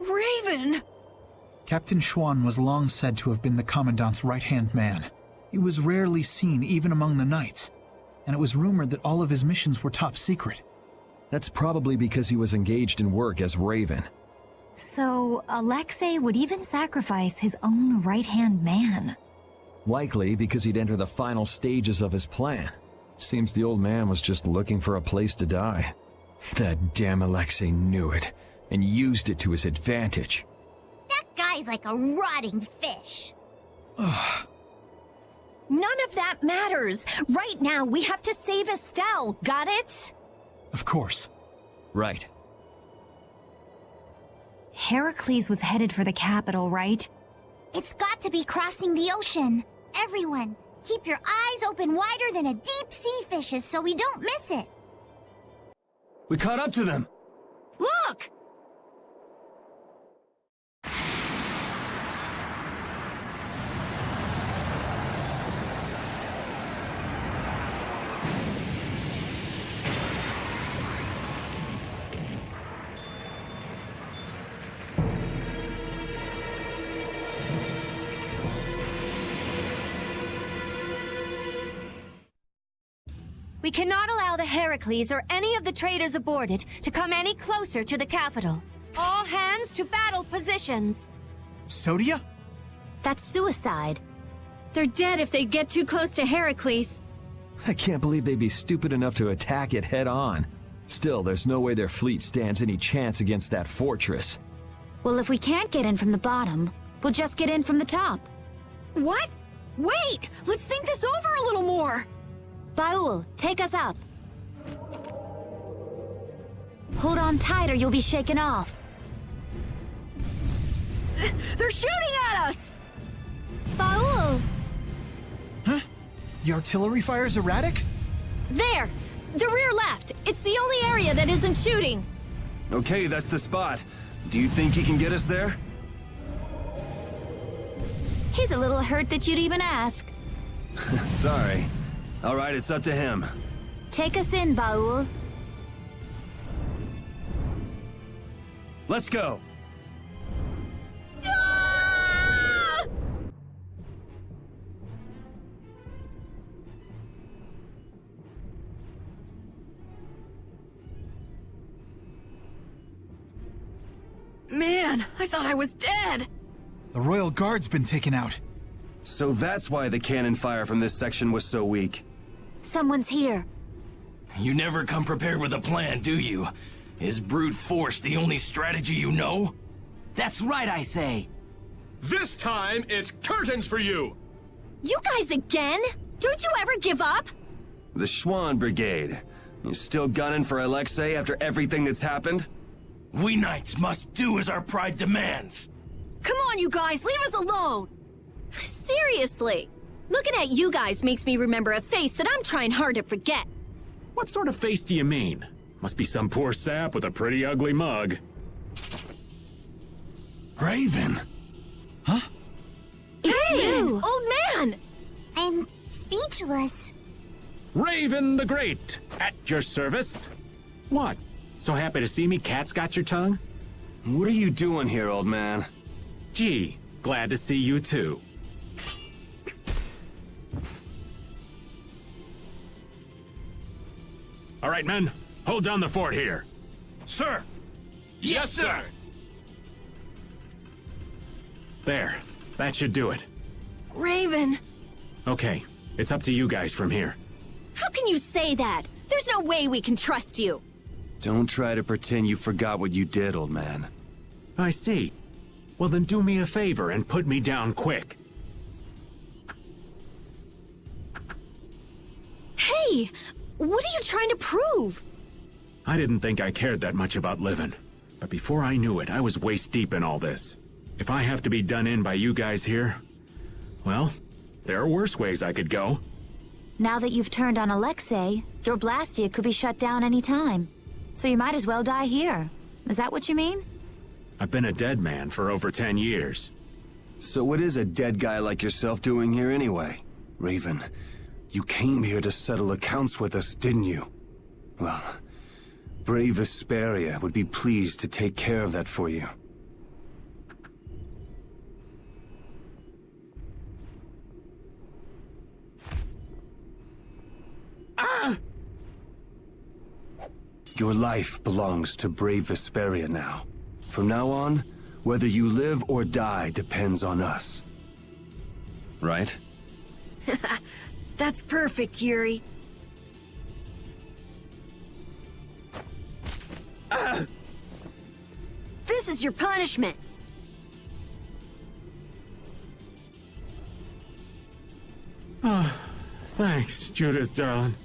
Raven! Captain Schwann was long said to have been the Commandant's right-hand man. He was rarely seen even among the knights, and it was rumored that all of his missions were top secret. That's probably because he was engaged in work as Raven. So, Alexei would even sacrifice his own right-hand man. Likely because he'd enter the final stages of his plan. Seems the old man was just looking for a place to die. That damn Alexei knew it, and used it to his advantage. That guy's like a rotting fish. Ugh. None of that matters. Right now, we have to save Estelle. Got it? Of course. Right. Heracles was headed for the capital, right? It's got to be crossing the ocean. Everyone, keep your eyes open wider than a deep-sea fish's so we don't miss it. We caught up to them. Look! We cannot allow the Heracles or any of the traders aboard it to come any closer to the capital. All hands to battle positions. Sodia? That's suicide. They're dead if they get too close to Heracles. I can't believe they'd be stupid enough to attack it head-on. Still, there's no way their fleet stands any chance against that fortress. Well, if we can't get in from the bottom, we'll just get in from the top. What? Wait! Let's think this over a little more! Baul, take us up. Hold on tight or you'll be shaken off. They're shooting at us! Baul! Huh? The artillery fire's erratic? There! The rear left! It's the only area that isn't shooting! Okay, that's the spot. Do you think he can get us there? He's a little hurt that you'd even ask. Sorry. All right, it's up to him. Take us in, Baul. Let's go. Ah! Man, I thought I was dead! The Royal Guard's been taken out. So that's why the cannon fire from this section was so weak. Someone's here. You never come prepared with a plan, do you? Is brute force the only strategy you know? That's right, I say. This time, it's curtains for you! You guys again? Don't you ever give up? The Schwann Brigade. You still gunning for Alexei after everything that's happened? We knights must do as our pride demands. Come on, you guys, leave us alone! Seriously! Looking at you guys makes me remember a face that I'm trying hard to forget. What sort of face do you mean? Must be some poor sap with a pretty ugly mug. Raven! Huh? It's you! Old man! I'm speechless. Raven the Great, at your service. What? So happy to see me, cat's got your tongue? What are you doing here, old man? Gee, glad to see you too. All right, men, hold down the fort here. Sir! Yes, sir! There, that should do it. Raven! Okay, it's up to you guys from here. How can you say that? There's no way we can trust you. Don't try to pretend you forgot what you did, old man. I see. Well, then do me a favor and put me down quick. Hey! What are you trying to prove? I didn't think I cared that much about living. But before I knew it, I was waist deep in all this. If I have to be done in by you guys here, well, there are worse ways I could go. Now that you've turned on Alexei, your Blastia could be shut down any time. So you might as well die here. Is that what you mean? I've been a dead man for over 10 years. So what is a dead guy like yourself doing here anyway? Raven, you came here to settle accounts with us, didn't you? Well, brave Vesperia would be pleased to take care of that for you. Your life belongs to brave Vesperia now. From now on, whether you live or die depends on us. Right? That's perfect, Yuri. This is your punishment. Thanks, Judith, darling.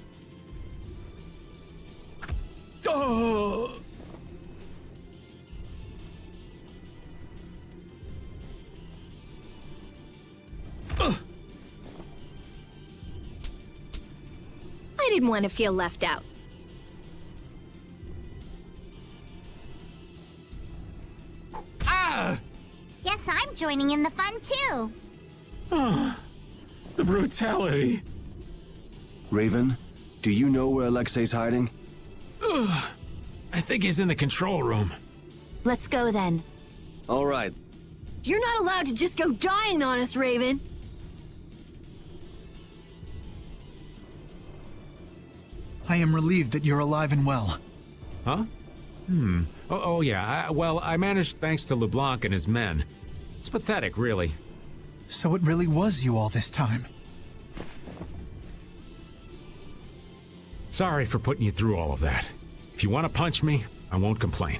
Oh! I didn't want to feel left out. Guess I'm joining in the fun too. The brutality. Raven, do you know where Alexei's hiding? I think he's in the control room. Let's go then. All right. You're not allowed to just go dying on us, Raven. I am relieved that you're alive and well. Huh? Oh yeah. Well, I managed thanks to LeBlanc and his men. It's pathetic, really. So it really was you all this time. Sorry for putting you through all of that. If you want to punch me, I won't complain.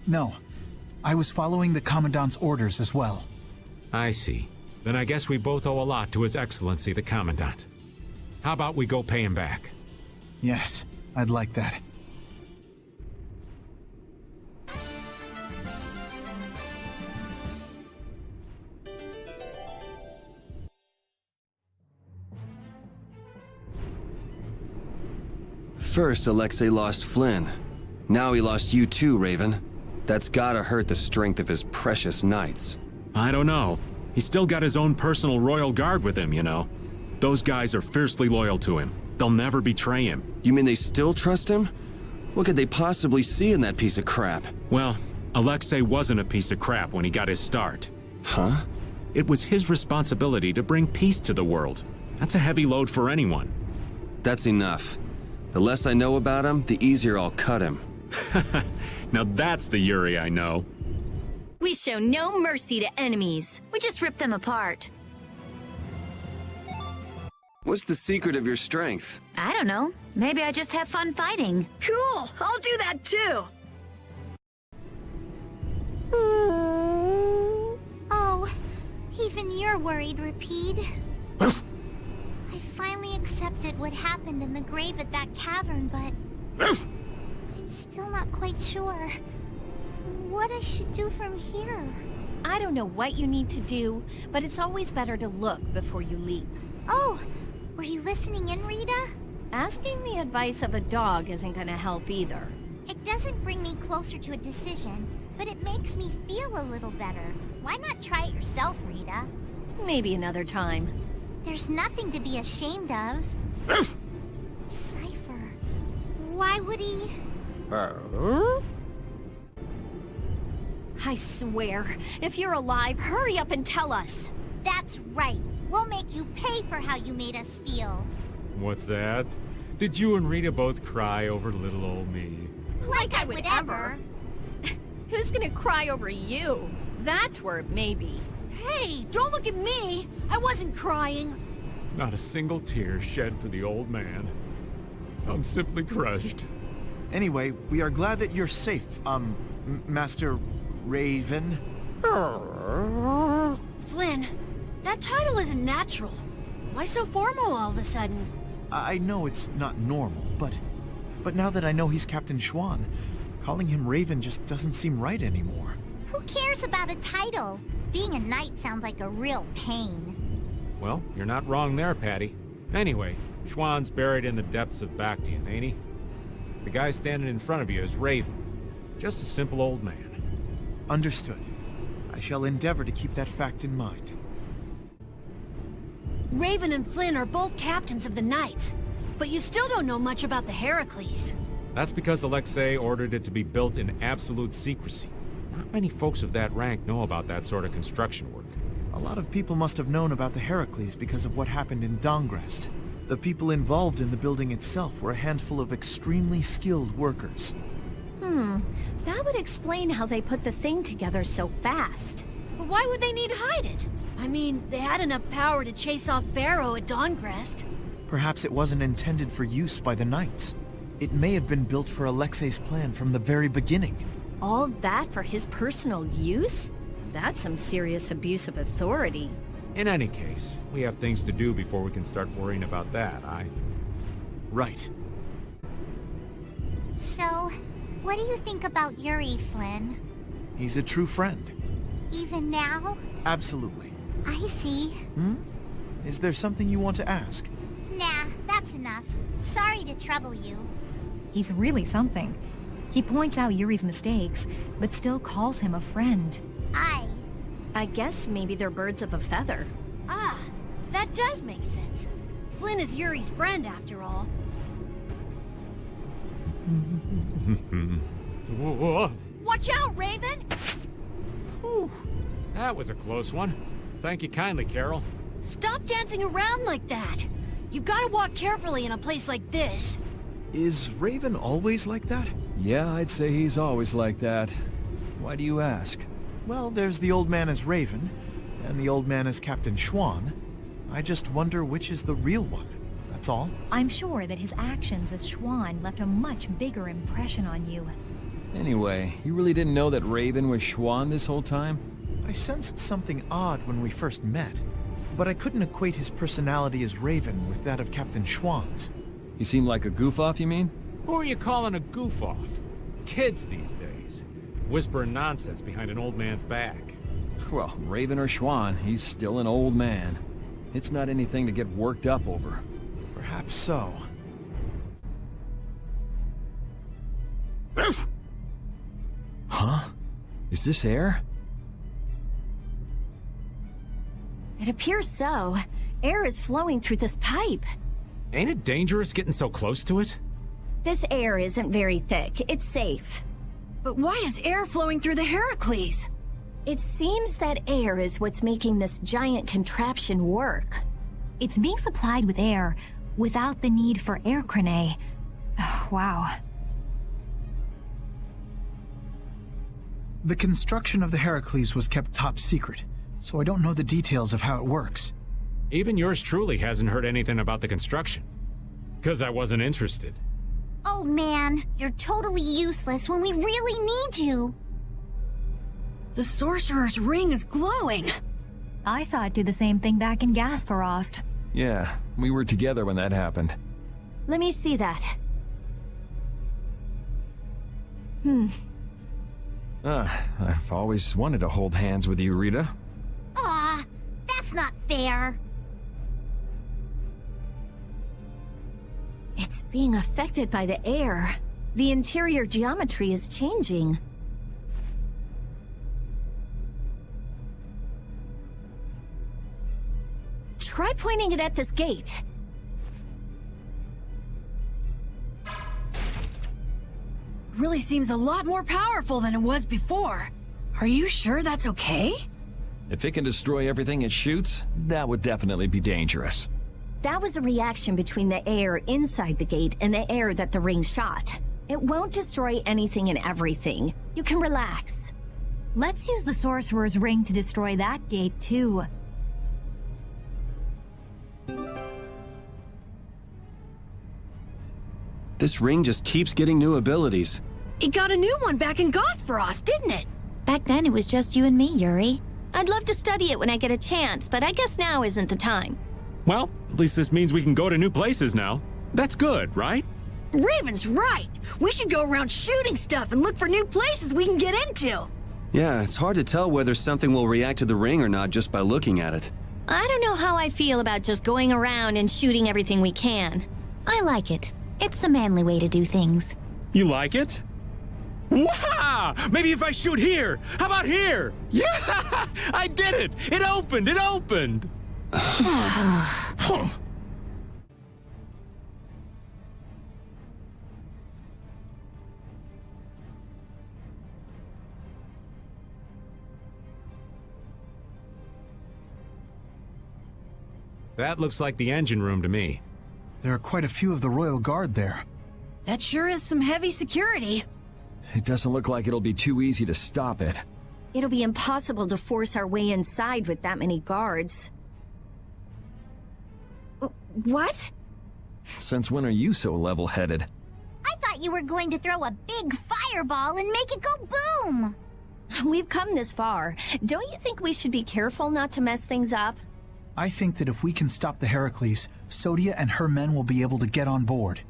No, I was following the Commandant's orders as well. I see. Then I guess we both owe a lot to His Excellency the Commandant. How about we go pay him back? Yes, I'd like that. First, Alexei lost Flynn. Now he lost you too, Raven. That's gotta hurt the strength of his precious knights. I don't know. He's still got his own personal royal guard with him, you know. Those guys are fiercely loyal to him. They'll never betray him. You mean they still trust him? What could they possibly see in that piece of crap? Well, Alexei wasn't a piece of crap when he got his start. Huh? It was his responsibility to bring peace to the world. That's a heavy load for anyone. That's enough. The less I know about him, the easier I'll cut him. Now that's the Yuri I know. We show no mercy to enemies. We just rip them apart. What's the secret of your strength? I don't know. Maybe I just have fun fighting. Cool! I'll do that too! Oh, even you're worried, Rapide. I finally accepted what happened in the grave at that cavern, but I'm still not quite sure what I should do from here. I don't know what you need to do, but it's always better to look before you leap. Oh, were you listening in, Rita? Asking the advice of a dog isn't gonna help either. It doesn't bring me closer to a decision, but it makes me feel a little better. Why not try it yourself, Rita? Maybe another time. There's nothing to be ashamed of. Cypher. Why would he... I swear, if you're alive, hurry up and tell us! That's right. We'll make you pay for how you made us feel. What's that? Did you and Rita both cry over little old me? Like I would ever. Who's gonna cry over you? That's where it may be. Hey, don't look at me! I wasn't crying! Not a single tear shed for the old man. I'm simply crushed. Anyway, we are glad that you're safe, Master Raven. Flynn, that title isn't natural. Why so formal all of a sudden? I know it's not normal, but now that I know he's Captain Schwan, calling him Raven just doesn't seem right anymore. Who cares about a title? Being a knight sounds like a real pain. Well, you're not wrong there, Patty. Anyway, Schwan's buried in the depths of Bactian, ain't he? The guy standing in front of you is Raven. Just a simple old man. Understood. I shall endeavor to keep that fact in mind. Raven and Flynn are both captains of the Knights, but you still don't know much about the Heracles. That's because Alexei ordered it to be built in absolute secrecy. Not many folks of that rank know about that sort of construction work. A lot of people must have known about the Heracles because of what happened in Dongrest. The people involved in the building itself were a handful of extremely skilled workers. That would explain how they put the thing together so fast. But why would they need to hide it? I mean, they had enough power to chase off Pharaoh at Dawngrest. Perhaps it wasn't intended for use by the Knights. It may have been built for Alexei's plan from the very beginning. All that for his personal use? That's some serious abuse of authority. In any case, we have things to do before we can start worrying about that, Right. So, what do you think about Yuri, Flynn? He's a true friend. Even now? Absolutely. I see. Is there something you want to ask? Nah, that's enough. Sorry to trouble you. He's really something. He points out Yuri's mistakes, but still calls him a friend. I guess maybe they're birds of a feather. Ah, that does make sense. Flynn is Yuri's friend after all. Watch out, Raven! Whew. That was a close one. Thank you kindly, Carol. Stop dancing around like that! You gotta walk carefully in a place like this. Is Raven always like that? Yeah, I'd say he's always like that. Why do you ask? Well, there's the old man as Raven, and the old man as Captain Schwan. I just wonder which is the real one, that's all. I'm sure that his actions as Schwan left a much bigger impression on you. Anyway, you really didn't know that Raven was Schwan this whole time? I sensed something odd when we first met, but I couldn't equate his personality as Raven with that of Captain Schwan's. He seemed like a goof-off, you mean? Who are you calling a goof-off? Kids these days. Whispering nonsense behind an old man's back. Well, Raven or Schwan, he's still an old man. It's not anything to get worked up over. Perhaps so. Huh? Is this air? It appears so. Air is flowing through this pipe. Ain't it dangerous getting so close to it? This air isn't very thick. It's safe. But why is air flowing through the Heracles? It seems that air is what's making this giant contraption work. It's being supplied with air without the need for air crane. Wow. The construction of the Heracles was kept top secret, so I don't know the details of how it works. Even yours truly hasn't heard anything about the construction. 'Cause I wasn't interested. Old man, you're totally useless when we really need you. The Sorcerer's Ring is glowing. I saw it do the same thing back in Gasparost. Yeah, we were together when that happened. Let me see that. I've always wanted to hold hands with you, Rita. Aw, that's not fair. It's being affected by the air. The interior geometry is changing. Try pointing it at this gate. Really seems a lot more powerful than it was before. Are you sure that's okay? If it can destroy everything it shoots, that would definitely be dangerous. That was a reaction between the air inside the gate and the air that the ring shot. It won't destroy anything and everything. You can relax. Let's use the Sorcerer's Ring to destroy that gate, too. This ring just keeps getting new abilities. It got a new one back in Gosparos, didn't it? Back then, it was just you and me, Yuri. I'd love to study it when I get a chance, but I guess now isn't the time. Well, at least this means we can go to new places now. That's good, right? Raven's right. We should go around shooting stuff and look for new places we can get into. Yeah, it's hard to tell whether something will react to the ring or not just by looking at it. I don't know how I feel about just going around and shooting everything we can. I like it. It's the manly way to do things. You like it? Wow! Maybe if I shoot here! How about here? Yeah! I did it! It opened! It opened! That looks like the engine room to me. There are quite a few of the Royal Guard there. That sure is some heavy security. It doesn't look like it'll be too easy to stop it. It'll be impossible to force our way inside with that many guards. What? Since when are you so level-headed? I thought you were going to throw a big fireball and make it go boom! We've come this far. Don't you think we should be careful not to mess things up? I think that if we can stop the Heracles, Sodia and her men will be able to get on board.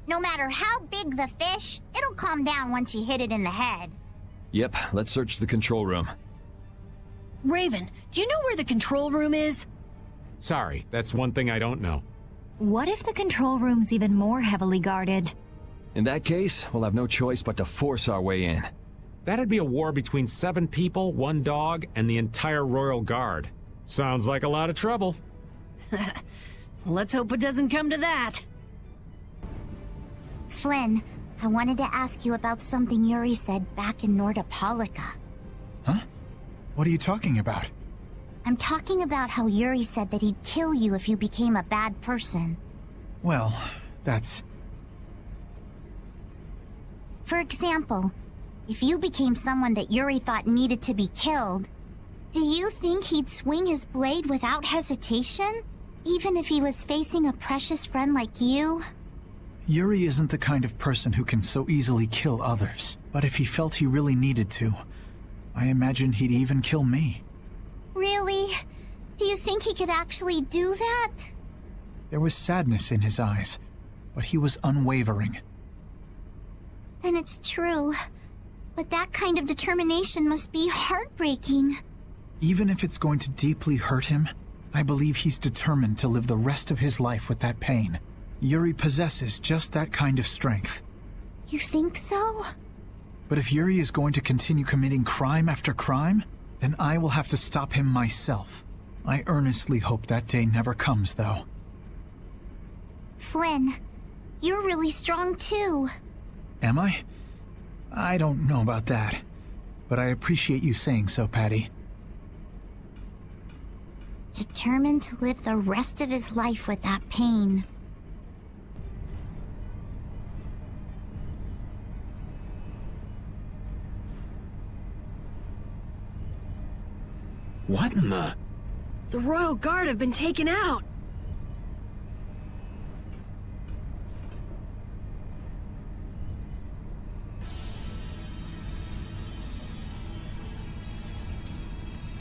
No matter how big the fish, it'll calm down once you hit it in the head. Yep, let's search the control room. Raven, do you know where the control room is? Sorry, that's one thing I don't know. What if the control room's even more heavily guarded? In that case, we'll have no choice but to force our way in. That'd be a war between 7 people, 1 dog, and the entire Royal Guard. Sounds like a lot of trouble. Let's hope it doesn't come to that. Flynn, I wanted to ask you about something Yuri said back in Nordopolica. Huh? What are you talking about? I'm talking about how Yuri said that he'd kill you if you became a bad person. Well, that's... For example, if you became someone that Yuri thought needed to be killed, do you think he'd swing his blade without hesitation? Even if he was facing a precious friend like you? Yuri isn't the kind of person who can so easily kill others. But if he felt he really needed to, I imagine he'd even kill me. Really? Do you think he could actually do that? There was sadness in his eyes, but he was unwavering. Then it's true. But that kind of determination must be heartbreaking. Even if it's going to deeply hurt him, I believe he's determined to live the rest of his life with that pain. Yuri possesses just that kind of strength. You think so? But if Yuri is going to continue committing crime after crime, then I will have to stop him myself. I earnestly hope that day never comes, though. Flynn, you're really strong too. Am I? I don't know about that, but I appreciate you saying so, Patty. Determined to live the rest of his life with that pain. What in the... The Royal Guard have been taken out.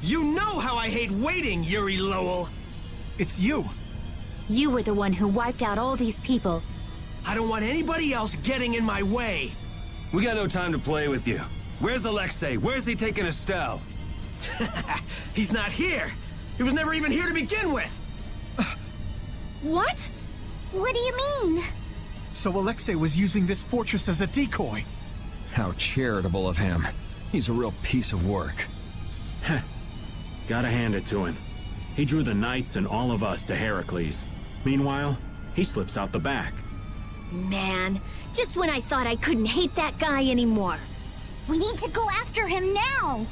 You know how I hate waiting, Yuri Lowell! It's you! You were the one who wiped out all these people. I don't want anybody else getting in my way! We got no time to play with you. Where's Alexei? Where's he taking Estelle? He's not here! He was never even here to begin with! What? What do you mean? So Alexei was using this fortress as a decoy? How charitable of him. He's a real piece of work. Gotta hand it to him. He drew the knights and all of us to Heracles. Meanwhile, he slips out the back. Man, just when I thought I couldn't hate that guy anymore. We need to go after him now!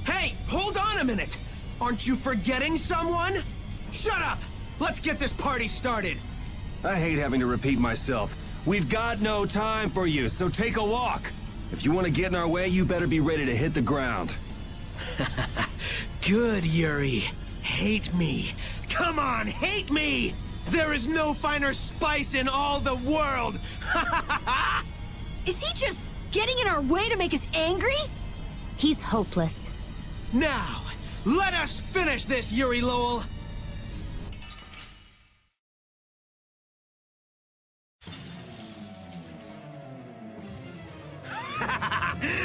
Hey, hold on a minute! Aren't you forgetting someone? Shut up! Let's get this party started! I hate having to repeat myself. We've got no time for you, so take a walk. If you want to get in our way, you better be ready to hit the ground. Good, Yuri. Hate me. Come on, hate me! There is no finer spice in all the world! Is he just getting in our way to make us angry? He's hopeless. Now, let us finish this, Yuri Lowell!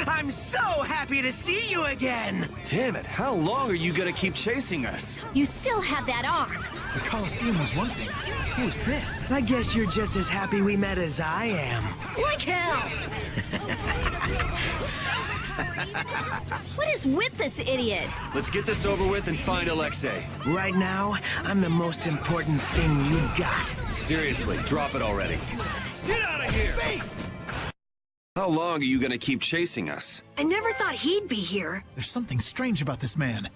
I'm so happy to see you again! Damn it, how long are you gonna keep chasing us? You still have that arm. The Colosseum was one thing. Who is this? I guess you're just as happy we met as I am. Like hell! What is with this idiot? Let's get this over with and find Alexei. Right now, I'm the most important thing you got. Seriously, drop it already. Get out of here! Beast! How long are you gonna keep chasing us? I never thought he'd be here. There's something strange about this man.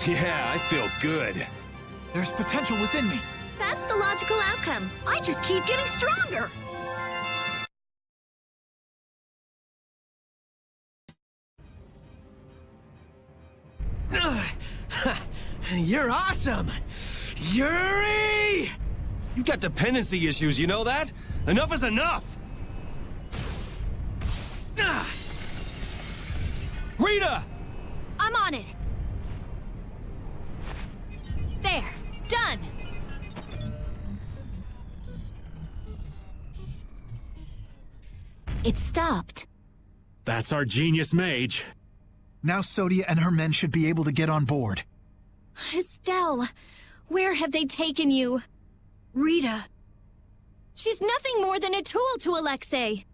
Yeah, I feel good. There's potential within me. That's the logical outcome. I just keep getting stronger. You're awesome! Yuri! You got dependency issues, you know that? Enough is enough! Rita! I'm on it. There. Done. It stopped. That's our genius mage. Now Sodia and her men should be able to get on board. Estelle, where have they taken you? Rita. She's nothing more than a tool to Alexei.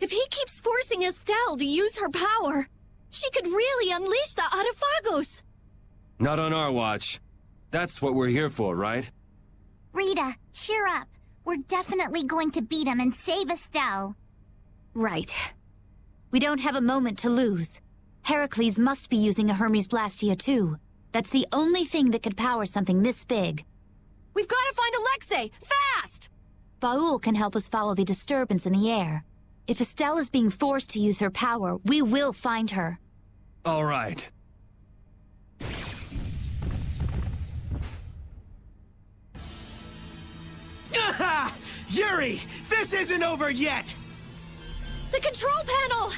If he keeps forcing Estelle to use her power, she could really unleash the Autophagos. Not on our watch. That's what we're here for, right? Rita, cheer up. We're definitely going to beat him and save Estelle. Right. We don't have a moment to lose. Heracles must be using a Hermes Blastia too. That's the only thing that could power something this big. We've got to find Alexei! Fast! Baul can help us follow the disturbance in the air. If Estelle is being forced to use her power, we will find her. All right. Aha! Yuri! This isn't over yet! The control panel!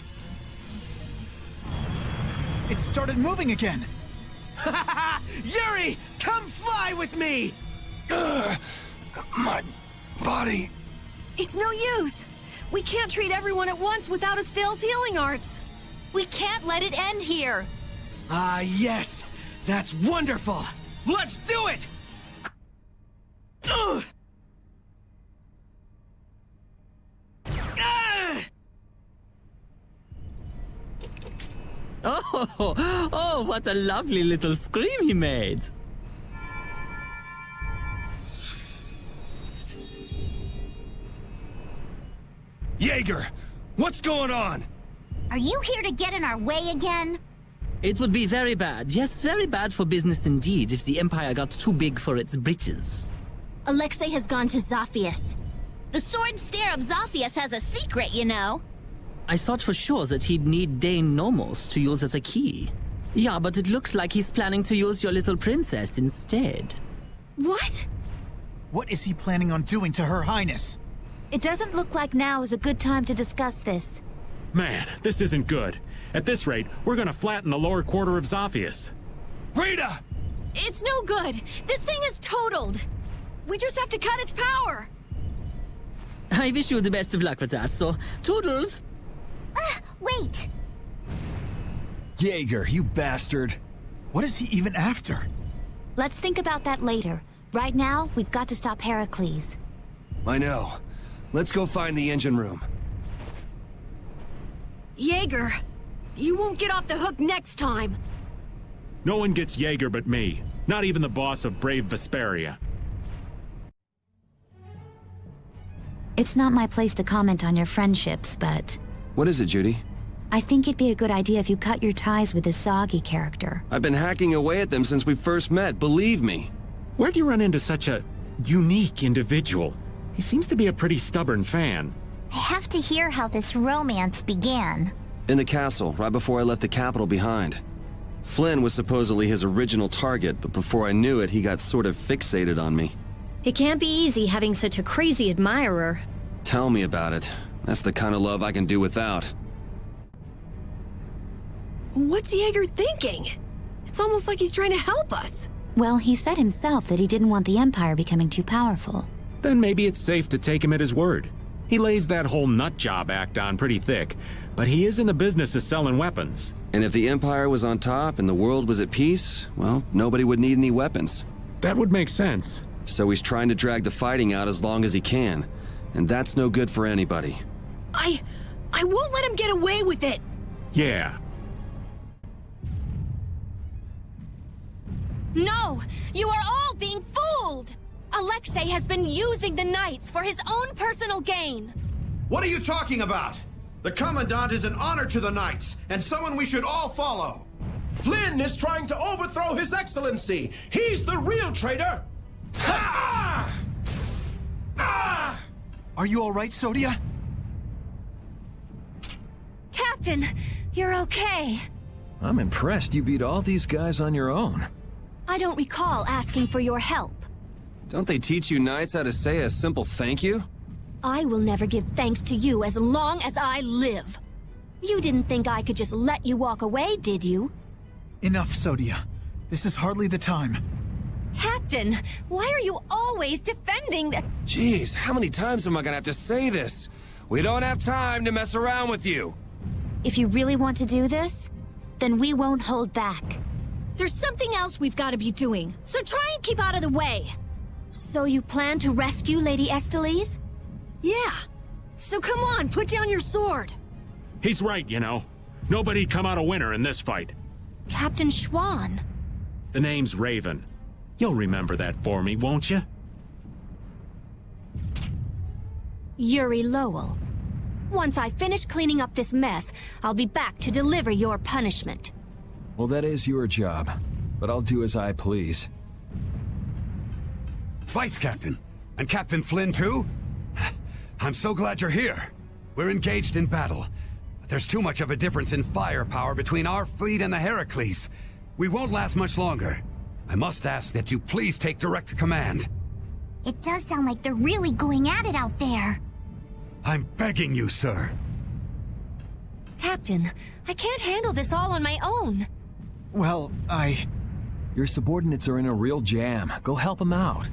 It started moving again. Yuri! Come fly with me! My body. It's no use! We can't treat everyone at once without Estelle's healing arts! We can't let it end here! Ah, yes! That's wonderful! Let's do it! Ugh! Ah! Oh, what a lovely little scream he made. Jaeger! What's going on? Are you here to get in our way again? It would be very bad, yes, very bad for business indeed if the Empire got too big for its britches. Alexei has gone to Zaphias. The sword stare of Zaphias has a secret, you know. I thought for sure that he'd need Dane Nomos to use as a key. Yeah, but it looks like he's planning to use your little princess instead. What? What is he planning on doing to Her Highness? It doesn't look like now is a good time to discuss this. Man, this isn't good. At this rate, we're gonna flatten the lower quarter of Zaphias. Rita! It's no good. This thing is totaled. We just have to cut its power. I wish you the best of luck with that, so toodles! Wait! Jaeger, you bastard! What is he even after? Let's think about that later. Right now, we've got to stop Heracles. I know. Let's go find the engine room. Jaeger, you won't get off the hook next time. No one gets Jaeger but me. Not even the boss of brave Vesperia. It's not my place to comment on your friendships, but What is it, Judy? I think it'd be a good idea if you cut your ties with this Zagi character. I've been hacking away at them since we first met, believe me. Where'd you run into such a unique individual? He seems to be a pretty stubborn fan. I have to hear how this romance began. In the castle, right before I left the capital behind. Flynn was supposedly his original target, but before I knew it, he got sort of fixated on me. It can't be easy having such a crazy admirer. Tell me about it. That's the kind of love I can do without. What's Jaeger thinking? It's almost like he's trying to help us. Well, he said himself that he didn't want the Empire becoming too powerful. Then maybe it's safe to take him at his word. He lays that whole nut job act on pretty thick, but he is in the business of selling weapons. And if the Empire was on top and the world was at peace, well, nobody would need any weapons. That would make sense. So he's trying to drag the fighting out as long as he can. And that's no good for anybody. I won't let him get away with it! Yeah. No! You are all being fooled! Alexei has been using the Knights for his own personal gain! What are you talking about? The Commandant is an honor to the Knights, and someone we should all follow. Flynn is trying to overthrow His Excellency! He's the real traitor! Are you alright, Sodia? Captain, you're okay. I'm impressed you beat all these guys on your own. I don't recall asking for your help. Don't they teach you knights how to say a simple thank you? I will never give thanks to you as long as I live. You didn't think I could just let you walk away, did you? Enough, Sodia. This is hardly the time. Captain, why are you always defending the— Jeez, how many times am I gonna have to say this? We don't have time to mess around with you. If you really want to do this, then we won't hold back. There's something else we've got to be doing, so try and keep out of the way. So you plan to rescue Lady Estellise? Yeah. So come on, put down your sword. He's right, you know. Nobody'd come out a winner in this fight. Captain Schwann. The name's Raven. You'll remember that for me, won't you? Yuri Lowell. Once I finish cleaning up this mess, I'll be back to deliver your punishment. Well, that is your job, but I'll do as I please. Vice Captain, and Captain Flynn too? I'm so glad you're here. We're engaged in battle. There's too much of a difference in firepower between our fleet and the Heracles. We won't last much longer. I must ask that you please take direct command. It does sound like they're really going at it out there. I'm begging you, sir. Captain, I can't handle this all on my own. Well, Your subordinates are in a real jam. Go help them out.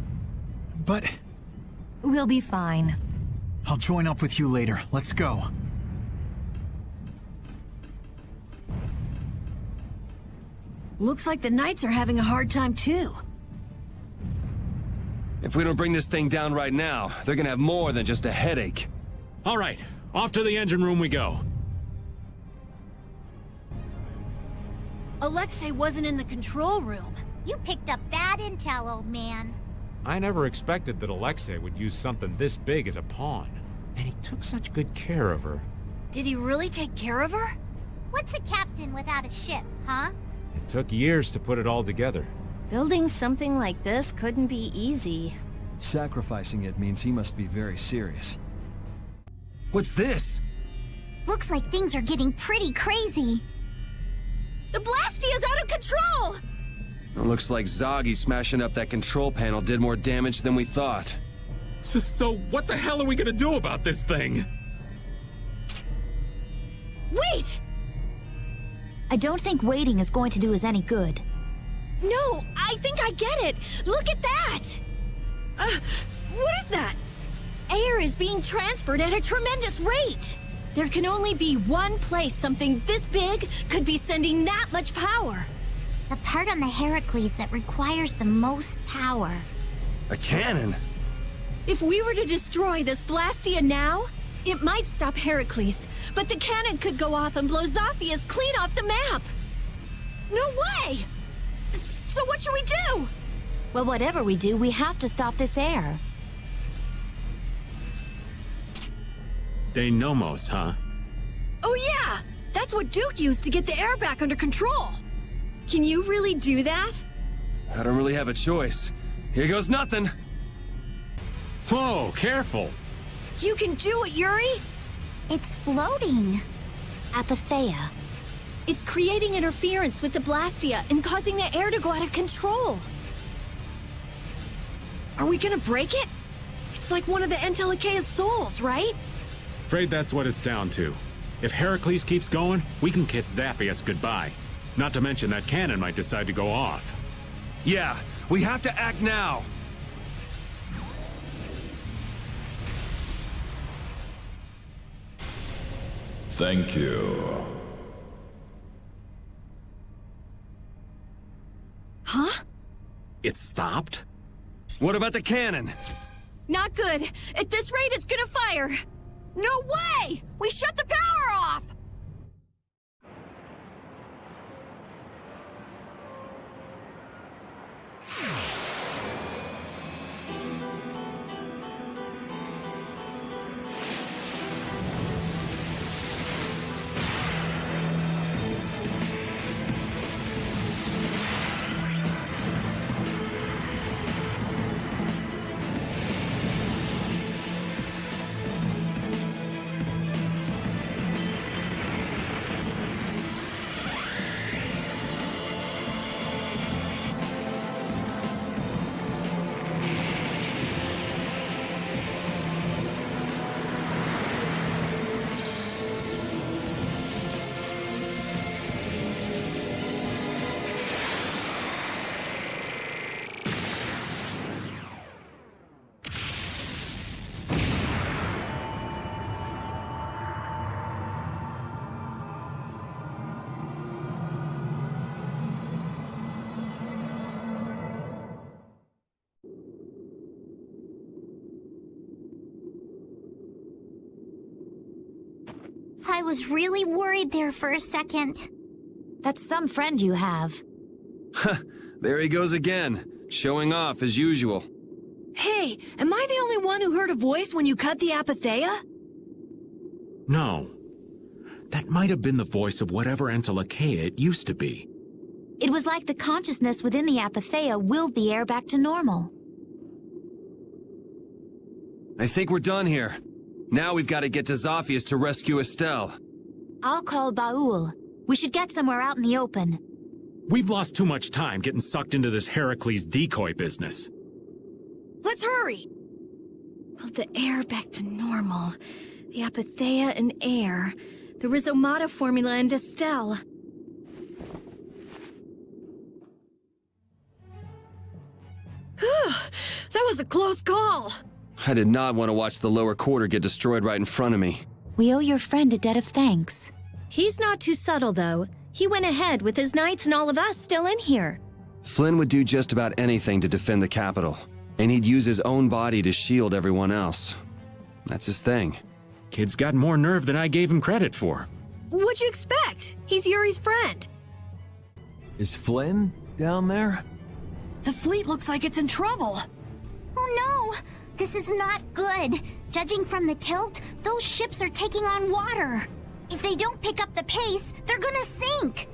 But... We'll be fine. I'll join up with you later. Let's go. Looks like the Knights are having a hard time too. If we don't bring this thing down right now, they're gonna have more than just a headache. All right, off to the engine room we go. Alexei wasn't in the control room. You picked up bad intel, old man. I never expected that Alexei would use something this big as a pawn. And he took such good care of her. Did he really take care of her? What's a captain without a ship, huh? It took years to put it all together. Building something like this couldn't be easy. Sacrificing it means he must be very serious. What's this? Looks like things are getting pretty crazy. The Blastia's out of control! It looks like Zagi smashing up that control panel did more damage than we thought. So what the hell are we gonna do about this thing? Wait! I don't think waiting is going to do us any good. No, I think I get it. Look at that! What is that? Air is being transferred at a tremendous rate. There can only be one place something this big could be sending that much power. The part on the Heracles that requires the most power. A cannon? If we were to destroy this Blastia now, it might stop Heracles, but the cannon could go off and blow Zaphias clean off the map. No way! So what should we do? Well, whatever we do, we have to stop this air. De Nomos, huh? Oh yeah! That's what Duke used to get the air back under control. Can you really do that? I don't really have a choice. Here goes nothing. Whoa, careful! You can do it, Yuri! It's floating. Apatheia. It's creating interference with the Blastia and causing the air to go out of control. Are we gonna break it? It's like one of the Entelikea's souls, right? Afraid that's what it's down to. If Heracles keeps going, we can kiss Zaphias goodbye. Not to mention that cannon might decide to go off. Yeah, we have to act now. Thank you. Huh? It stopped? What about the cannon? Not good. At this rate, it's gonna fire. No way! We shut the power off! I was really worried there for a second. That's some friend you have. There he goes again, showing off as usual. Hey, am I the only one who heard a voice when you cut the apatheia? No. That might have been the voice of whatever Entelakea it used to be. It was like the consciousness within the apatheia willed the air back to normal. I think we're done here. Now we've got to get to Zaphias to rescue Estelle. I'll call Baul. We should get somewhere out in the open. We've lost too much time getting sucked into this Heracles decoy business. Let's hurry! Well, the air back to normal. The apatheia and air. The Rhizomata formula and Estelle. That was a close call! I did not want to watch the lower quarter get destroyed right in front of me. We owe your friend a debt of thanks. He's not too subtle, though. He went ahead with his knights and all of us still in here. Flynn would do just about anything to defend the capital, and he'd use his own body to shield everyone else. That's his thing. Kid's got more nerve than I gave him credit for. What'd you expect? He's Yuri's friend. Is Flynn down there? The fleet looks like it's in trouble. Oh no! This is not good. Judging from the tilt, those ships are taking on water. If they don't pick up the pace, they're gonna sink.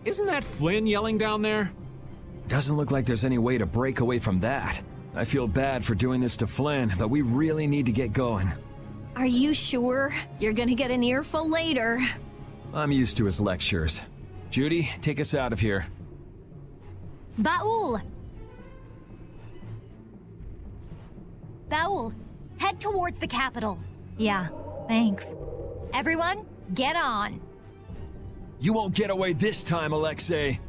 Isn't that Flynn yelling down there? Doesn't look like there's any way to break away from that. I feel bad for doing this to Flynn, but we really need to get going. Are you sure? You're gonna get an earful later. I'm used to his lectures. Judy, take us out of here. Baul! Baul, head towards the capital. Yeah, thanks. Everyone, get on. You won't get away this time, Alexei.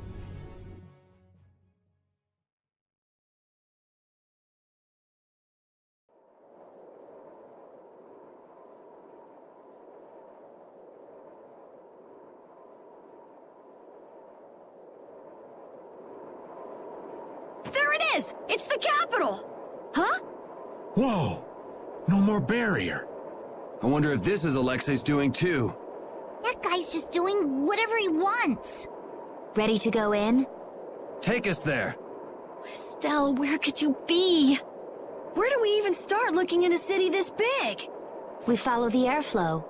There it is! It's the capital! Huh? Whoa! No more barrier. I wonder if this is Alexei's doing too. That guy's just doing whatever he wants. Ready to go in? Take us there. Estelle, where could you be? Where do we even start looking in a city this big? We follow the airflow.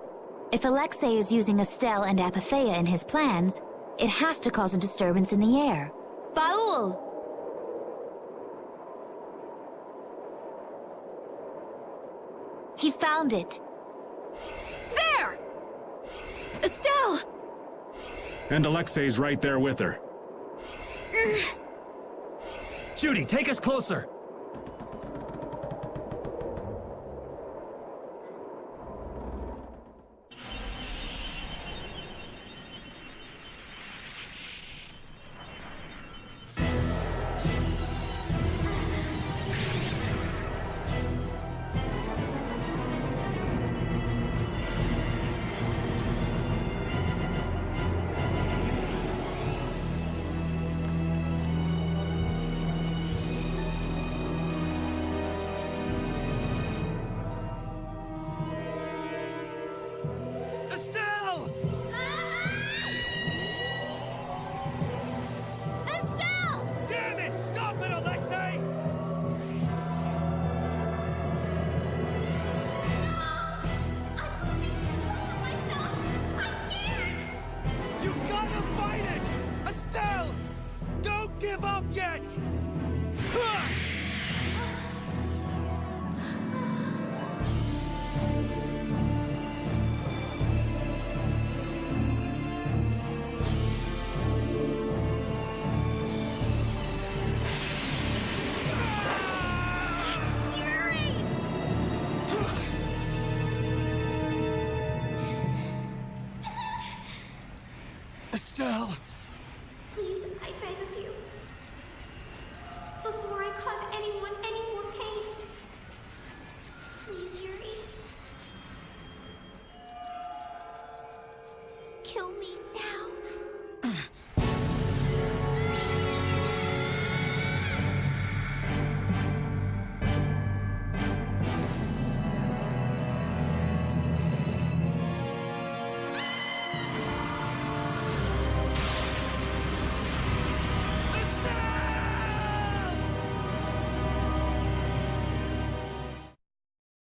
If Alexei is using Estelle and Apatheia in his plans, it has to cause a disturbance in the air. Baul! He found it. There! Estelle! And Alexei's right there with her. Judy, take us closer! Estelle! Estelle! Damn it! Stop it, Alexei! I'm losing control of myself! I'm scared! You gotta fight it! Estelle! Don't give up yet! Estelle! Please, I beg of you. Before I cause anyone any more pain. Please, Yuri. Kill me now.